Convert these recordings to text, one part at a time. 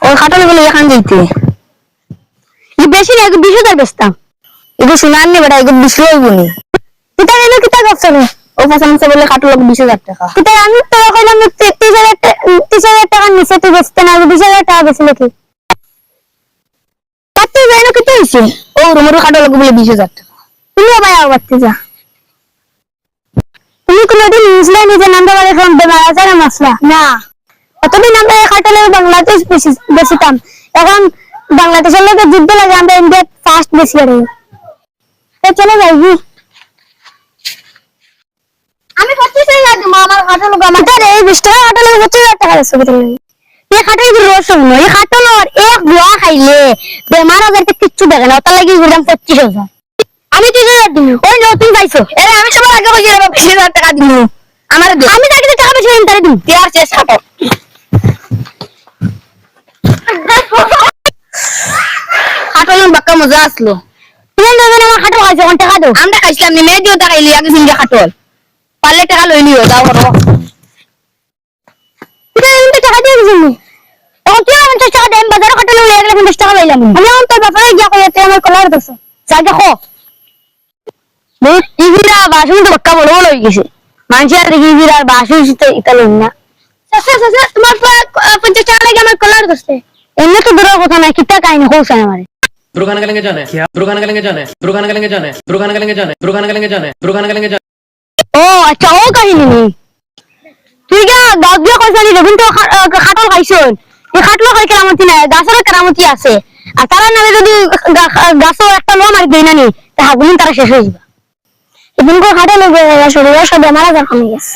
ওই খাটল গুলো এখান যাইতে বেশি না 20,000 বেচতাম এগুলো শুনার নি বেটা এগুলো 20 লইবনি কিতা গেল কিতা করছে ও ফাসামসে বলে খাটল 20,000 টাকা কিতা আমি তো কইলাম 30,000 টাকা নিচে তুই বেচতে না 20,000 টাকা বেচলে কি কত জানো কিতা হইছে ও রুমুর খাটল বলে 20,000 টাকা তুমি ভাই আওয়াতে যা তুমি কোনদিন নিউজিল্যান্ড নিজে নাম দেওয়ার এখন বেমারা যায় না মাসলা না অতদিন আমরা খাটলে বাংলাদেশ বেশিতাম এখন বাংলাদেশের লোকে যুদ্ধ লাগে আমরা ইন্ডিয়া ফার্স্ট বেশি আর চলে যাইবি আমি 25,000 দিব আমার খাটল গামাটা রে 20 টাকা খাটলে 25,000 টাকা আছে ভিতরে এই খাটল কি রস হলো এই খাটল আর এক বুয়া খাইলে বেমার আজারতে কিচ্ছু দেখে না ওটা লাগি দিলাম 25,000 আমি 30,000 দিব ওই নতুন পাইছো এরে আমি সবার আগে কইছি 20,000 টাকা দিব আমার আমি তাকে টাকা বেশি দিন তারে দিব দেয়ার চেষ্টা কর খাটল বাক্কা মজা আসলো তুমি নেবেন আমার খাটল খাইছো কোন টাকা দাও আমরা খাইছিলাম নি মেয়ে দিও টাকা খাইলি আগে সিঙ্গা খাটল পারলে টাকা লই লিও দাও করো তুমি এমনি টাকা দিয়ে দিছিস এখন তুই 50 টাকা দেন বাজারে খাটল লই গেলে 50 টাকা লইলাম আমি অন তোর বাপরে গিয়া কইতে আমার কলার দছ যা দেখো বহুত টিভিরা বাসুন তো বাক্কা বড় বড় হই গেছে মানুষের দেখি টিভিরা বাসুন ইতা লই না চাচা তোমার 50 টাকা লাগে আমার কলার দছতে এমনি তো দূরের কথা না কিতা কাহিনী হোস আমারে दुर्गाना करेंगे जाने दुर्गाना करेंगे जाने दुर्गाना करेंगे जाने दुर्गाना करेंगे जाने दुर्गाना करेंगे जाने दुर्गाना करेंगे जाने ও আচ্ছা ও কাহিনী নেই তুই গা গাছ দিয়ে কইছালি যখন তো খাটল খাইছন এই খাটল খাই কেরামতি না গাছের কেরামতি আছে আর তারা নামে যদি গাছও একটা লো মারি দেই না নি তা হাগুলিন তারা শেষ হয়ে যাবে এখন কো খাটল শরীরে সব বেমার আজার কমে গেছে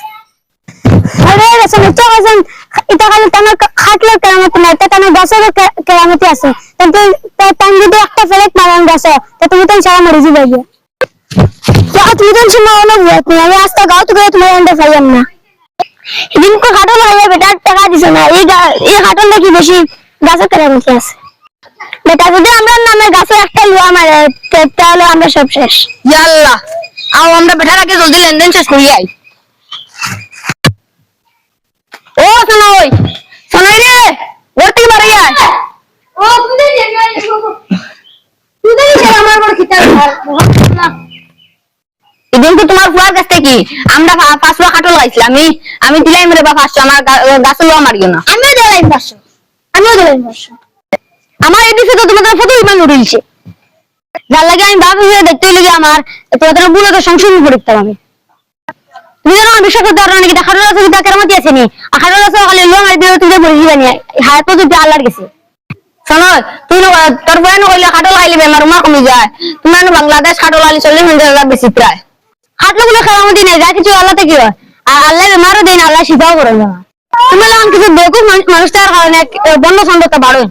আরে রসন তো গজন এটা খালি তোমার খাটলের কেরামতি না এটা তোমার গাছের কেরামতি আছে কিন্তু টাইম যদি একটা ফেলেক মারান গাছ তো তুমি তো সারা মরে যাবে क्या तुम टेंशन ना लो मैं आज तक गांव तो गए तुम्हारे अंदर फाइम ना दिन को खाटल है बेटा টাকা দিছ না এই খাটল নাকি বেশি গাছে করে মতি আছে বেটা যদি আমরা নামে গাছে একটা লুয়া মারে তাহলে আমরা সব শেষ ইয়া আল্লাহ আও আমরা বেটার আগে জলদি লেনদেন শেষ করি আই ও শোনাই রে ওর থেকে বাড়ি আয় ও তুই আমার বড় খিতা এদিন তো তোমার ফুয়ার কাছ থেকে আমরা 500 খাটল গাইছিলাম আমি দিলাম রে বা 500 আমার গাছে লোয়া মারিও না আমিও দিলাম 500 আমার এদিকে তো তোমাদের ফটো ইমান উড়িলছে যার লাগে আমি ভাবি হয়ে দেখতে লাগে আমার তোমাদের বুড়ো তো সংশয় পড়তাম আমি তুমি জানো আমি বিশ্বাস করতে পারো না কি খাটল আছে কি কেরামতি আছে নি খাটল আছে খালি লোয়া মারি দিও তুমি মরে যাবে নি হাত তো যদি আল্লাহর কাছে শোনো তুই তোর বয়ান কইলে খাটল খাইলে বেমার উমা কমে যায় তোমার বাংলাদেশ খাটল আলি 40,000 বেশি প্রায় খাটলগুলো কেরামতি নেই যা কিছু আল্লাহ থেকে হয় আর আল্লাহ বেমারও দেন আল্লাহ শিফাও করেন তোমার কিছু বেকুব মানুষটার কারণে বন্ধ সন্ধ্যতা বাড়ো